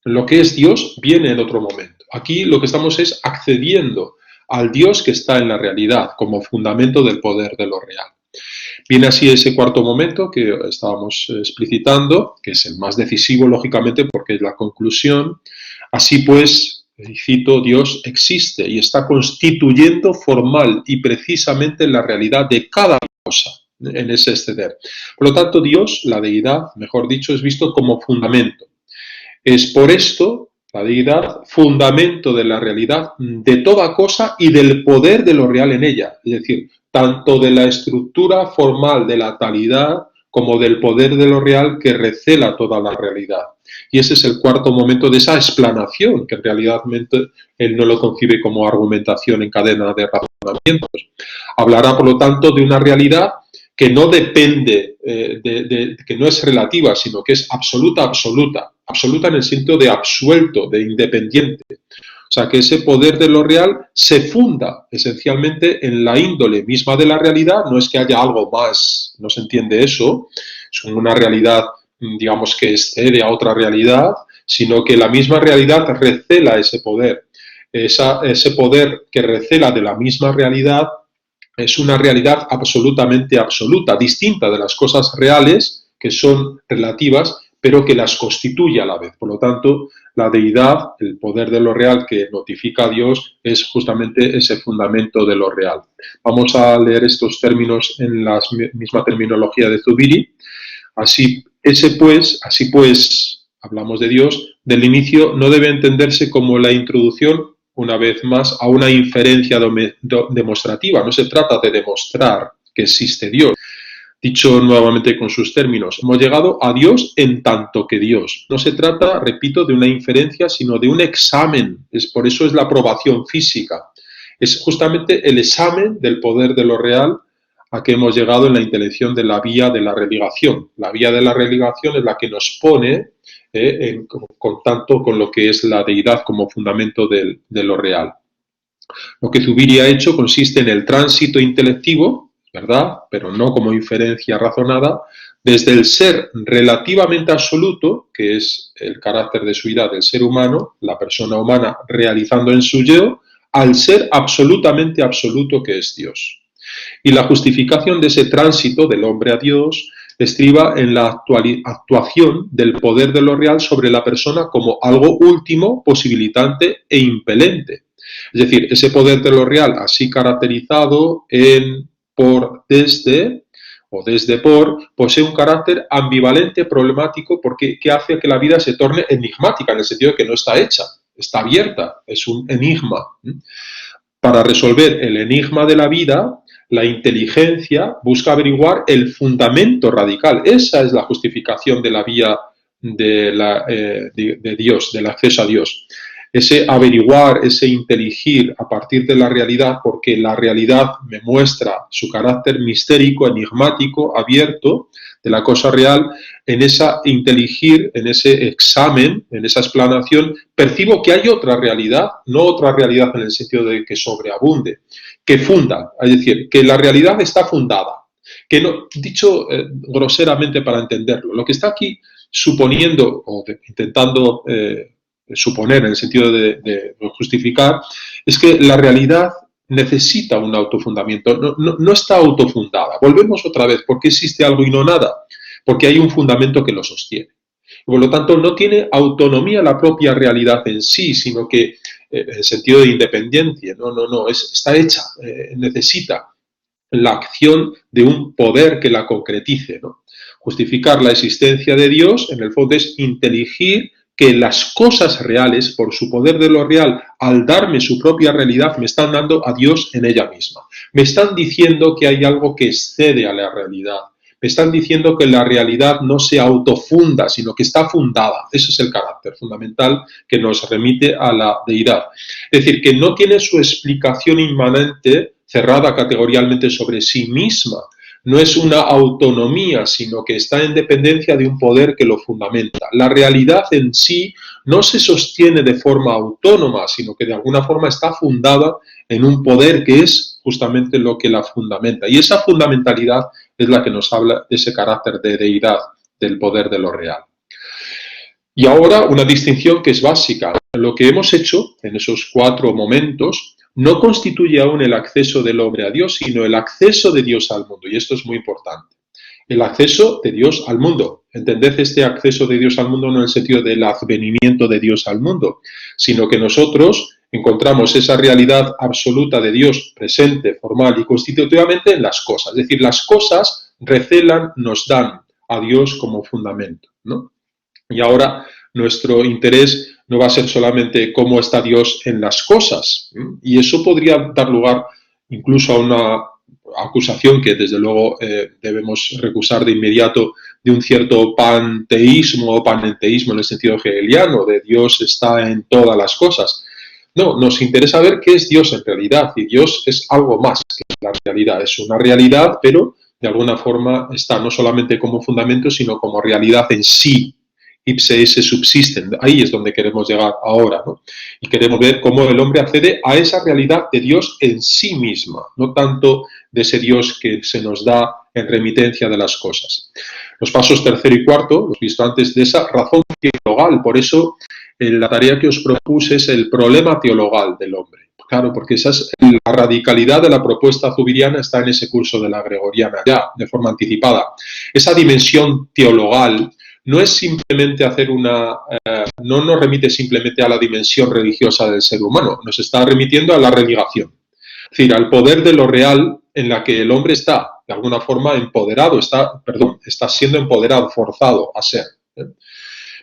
Speaker 1: lo que es Dios viene en otro momento. Aquí lo que estamos es accediendo al Dios que está en la realidad como fundamento del poder de lo real. Viene así ese cuarto momento que estábamos explicitando, que es el más decisivo, lógicamente, porque es la conclusión. Así pues, y cito, Dios existe y está constituyendo formal y precisamente la realidad de cada cosa en ese exceder. Por lo tanto, Dios, la deidad, mejor dicho, es visto como fundamento. Es por esto, La deidad, fundamento de la realidad, de toda cosa y del poder de lo real en ella. Es decir, tanto de la estructura formal de la talidad como del poder de lo real que recela toda la realidad. Y ese es el cuarto momento de esa explanación, que en realidad él no lo concibe como argumentación en cadena de razonamientos. Hablará, por lo tanto, de una realidad que no depende, que no es relativa, sino que es absoluta, absoluta. Absoluta en el sentido de absuelto, de independiente. O sea, que ese poder de lo real se funda esencialmente en la índole misma de la realidad. No es que haya algo más, no se entiende eso, es una realidad, digamos, que excede a otra realidad, sino que la misma realidad recela ese poder. Ese poder que recela de la misma realidad es una realidad absolutamente absoluta, distinta de las cosas reales, que son relativas, pero que las constituye a la vez. Por lo tanto, la deidad, el poder de lo real que notifica a Dios, es justamente ese fundamento de lo real. Vamos a leer estos términos en la misma terminología de Zubiri. Así pues, hablamos de Dios, del inicio no debe entenderse como la introducción, una vez más, a una inferencia demostrativa. No se trata de demostrar que existe Dios. Dicho nuevamente con sus términos, hemos llegado a Dios en tanto que Dios. No se trata, repito, de una inferencia, sino de un examen. Por eso es la aprobación física. Es justamente el examen del poder de lo real a que hemos llegado en la intelección de la vía de la religación. La vía de la religación es la que nos pone en contacto con lo que es la deidad como fundamento de lo real. Lo que Zubiri ha hecho consiste en el tránsito intelectivo, ¿verdad?, pero no como inferencia razonada, desde el ser relativamente absoluto, que es el carácter de suidad del ser humano, la persona humana realizando en su yo, al ser absolutamente absoluto que es Dios. Y la justificación de ese tránsito del hombre a Dios estriba en la actuación del poder de lo real sobre la persona como algo último, posibilitante e impelente. Es decir, ese poder de lo real, así caracterizado en por desde o desde por, posee un carácter ambivalente, problemático, porque que hace que la vida se torne enigmática, en el sentido de que no está hecha, está abierta, es un enigma. Para resolver el enigma de la vida, la inteligencia busca averiguar el fundamento radical. Esa es la justificación de la vía de Dios, del acceso a Dios. Ese averiguar, ese inteligir a partir de la realidad, porque la realidad me muestra su carácter mistérico, enigmático, abierto de la cosa real. En esa inteligir, en ese examen, en esa explanación, percibo que hay otra realidad, no otra realidad en el sentido de que sobreabunde, que funda, es decir, que la realidad está fundada. Que no, dicho groseramente para entenderlo, lo que está aquí suponiendo o intentando suponer en el sentido de justificar, es que la realidad necesita un autofundamiento, no está autofundada. Volvemos otra vez, ¿por qué existe algo y no nada? Porque hay un fundamento que lo sostiene. Por lo tanto, no tiene autonomía la propia realidad en sí, sino que en sentido de independencia, está hecha, necesita la acción de un poder que la concretice, ¿no? Justificar la existencia de Dios, en el fondo, es inteligir que las cosas reales, por su poder de lo real, al darme su propia realidad, me están dando a Dios en ella misma. Me están diciendo que hay algo que excede a la realidad. Me están diciendo que la realidad no se autofunda, sino que está fundada. Ese es el carácter fundamental que nos remite a la deidad. Es decir, que no tiene su explicación inmanente cerrada categorialmente sobre sí misma. No es una autonomía, sino que está en dependencia de un poder que lo fundamenta. La realidad en sí no se sostiene de forma autónoma, sino que de alguna forma está fundada en un poder que es justamente lo que la fundamenta. Y esa fundamentalidad es la que nos habla de ese carácter de deidad, del poder de lo real. Y ahora una distinción que es básica. Lo que hemos hecho en esos 4 momentos no constituye aún el acceso del hombre a Dios, sino el acceso de Dios al mundo. Y esto es muy importante. El acceso de Dios al mundo. Entended este acceso de Dios al mundo no en el sentido del advenimiento de Dios al mundo, sino que nosotros encontramos esa realidad absoluta de Dios presente, formal y constitutivamente en las cosas. Es decir, las cosas recelan, nos dan a Dios como fundamento, ¿no? Y ahora nuestro interés no va a ser solamente cómo está Dios en las cosas. Y eso podría dar lugar incluso a una acusación que desde luego debemos recusar de inmediato, de un cierto panteísmo o panenteísmo en el sentido hegeliano, de Dios está en todas las cosas. No, nos interesa ver qué es Dios en realidad, y Dios es algo más que la realidad. Es una realidad, pero de alguna forma está no solamente como fundamento, sino como realidad en sí. Ipse esse subsisten. Ahí es donde queremos llegar ahora, ¿no? Y queremos ver cómo el hombre accede a esa realidad de Dios en sí misma, no tanto de ese Dios que se nos da en remitencia de las cosas. Los pasos tercero y cuarto, los visto antes, de esa razón teologal. Por eso la tarea que os propuse es el problema teologal del hombre. Claro, porque esa es la radicalidad de la propuesta zubiriana, está en ese curso de la Gregoriana, ya de forma anticipada. Esa dimensión teologal no es simplemente hacer no nos remite simplemente a la dimensión religiosa del ser humano, nos está remitiendo a la religación. Es decir, al poder de lo real en la que el hombre está, de alguna forma, empoderado, está siendo empoderado, forzado a ser.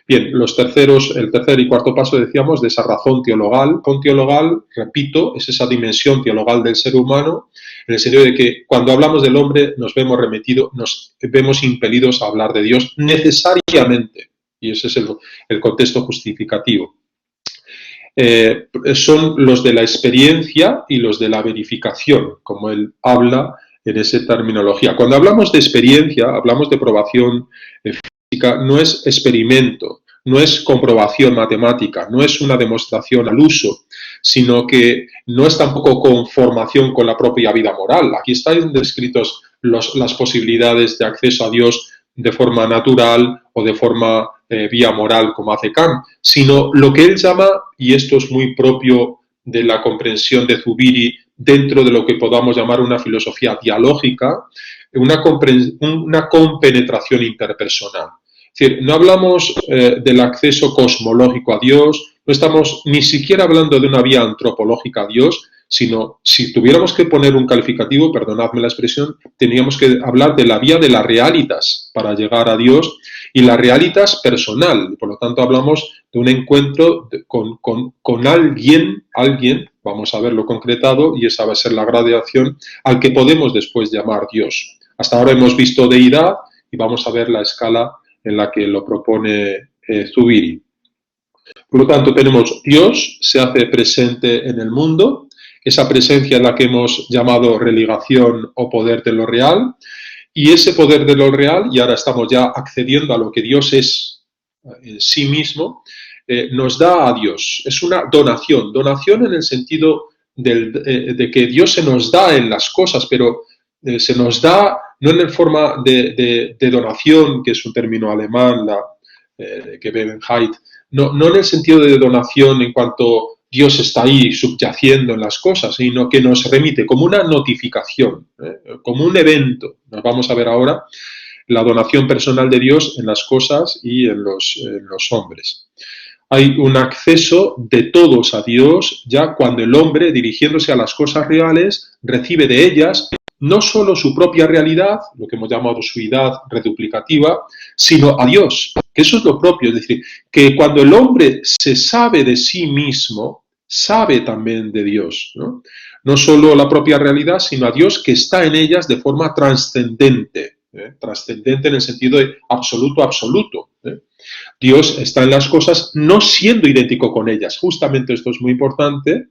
Speaker 1: Bien, el tercer y cuarto paso, decíamos, de esa razón teologal. Con teologal, repito, es esa dimensión teologal del ser humano, en el sentido de que cuando hablamos del hombre nos vemos impelidos a hablar de Dios necesariamente, y ese es el contexto justificativo. Son los de la experiencia y los de la verificación, como él habla en esa terminología. Cuando hablamos de experiencia, hablamos de probación física, no es experimento, no es comprobación matemática, no es una demostración al uso, sino que no es tampoco conformación con la propia vida moral. Aquí están descritos las posibilidades de acceso a Dios de forma natural o de forma vía moral, como hace Kant, sino lo que él llama, y esto es muy propio de la comprensión de Zubiri, dentro de lo que podamos llamar una filosofía dialógica, una compenetración interpersonal. Es decir, no hablamos del acceso cosmológico a Dios, no estamos ni siquiera hablando de una vía antropológica a Dios, sino, si tuviéramos que poner un calificativo, perdonadme la expresión, teníamos que hablar de la vía de la realitas para llegar a Dios, y la realitas personal. Por lo tanto, hablamos de un encuentro con alguien, vamos a verlo concretado, y esa va a ser la gradación al que podemos después llamar Dios. Hasta ahora hemos visto deidad y vamos a ver la escala en la que lo propone Zubiri. Por lo tanto, tenemos Dios, se hace presente en el mundo, esa presencia en la que hemos llamado religación o poder de lo real, y ese poder de lo real, y ahora estamos ya accediendo a lo que Dios es en sí mismo, nos da a Dios. Es una donación en el sentido de que Dios se nos da en las cosas, pero se nos da no en forma de donación, que es un término alemán, que Bebenheit, no en el sentido de donación en cuanto Dios está ahí subyaciendo en las cosas, sino que nos remite como una notificación, como un evento. Nos vamos a ver ahora la donación personal de Dios en las cosas y en los hombres. Hay un acceso de todos a Dios ya cuando el hombre, dirigiéndose a las cosas reales, recibe de ellas no solo su propia realidad, lo que hemos llamado suidad reduplicativa, sino a Dios, que eso es lo propio. Es decir, que cuando el hombre se sabe de sí mismo, sabe también de Dios, ¿no? No solo la propia realidad, sino a Dios que está en ellas de forma trascendente, trascendente en el sentido de absoluto. Dios está en las cosas no siendo idéntico con ellas. Justamente esto es muy importante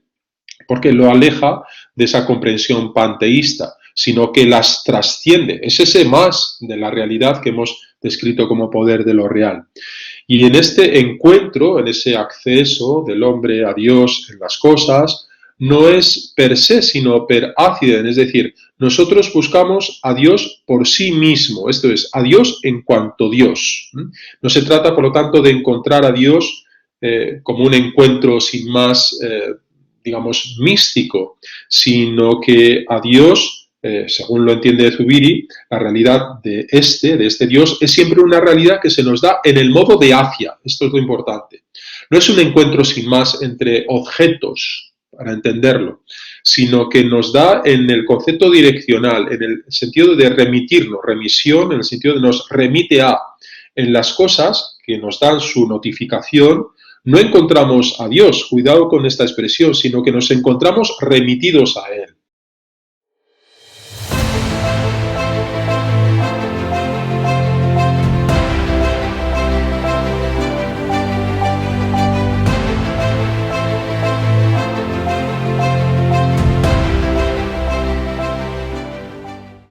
Speaker 1: porque lo aleja de esa comprensión panteísta, sino que las trasciende. Es ese más de la realidad que hemos descrito como poder de lo real. Y en este encuentro, en ese acceso del hombre a Dios en las cosas, no es per se, sino per accidem, es decir, nosotros buscamos a Dios por sí mismo, esto es, a Dios en cuanto Dios. No se trata, por lo tanto, de encontrar a Dios como un encuentro sin más, digamos, místico, sino que a Dios, según lo entiende Zubiri, la realidad de este Dios es siempre una realidad que se nos da en el modo de hacia. Esto es lo importante. No es un encuentro sin más entre objetos, para entenderlo, sino que nos da en el concepto direccional, en el sentido de remitirnos, remisión, en el sentido de nos remite a, en las cosas que nos dan su notificación, no encontramos a Dios, cuidado con esta expresión, sino que nos encontramos remitidos a Él.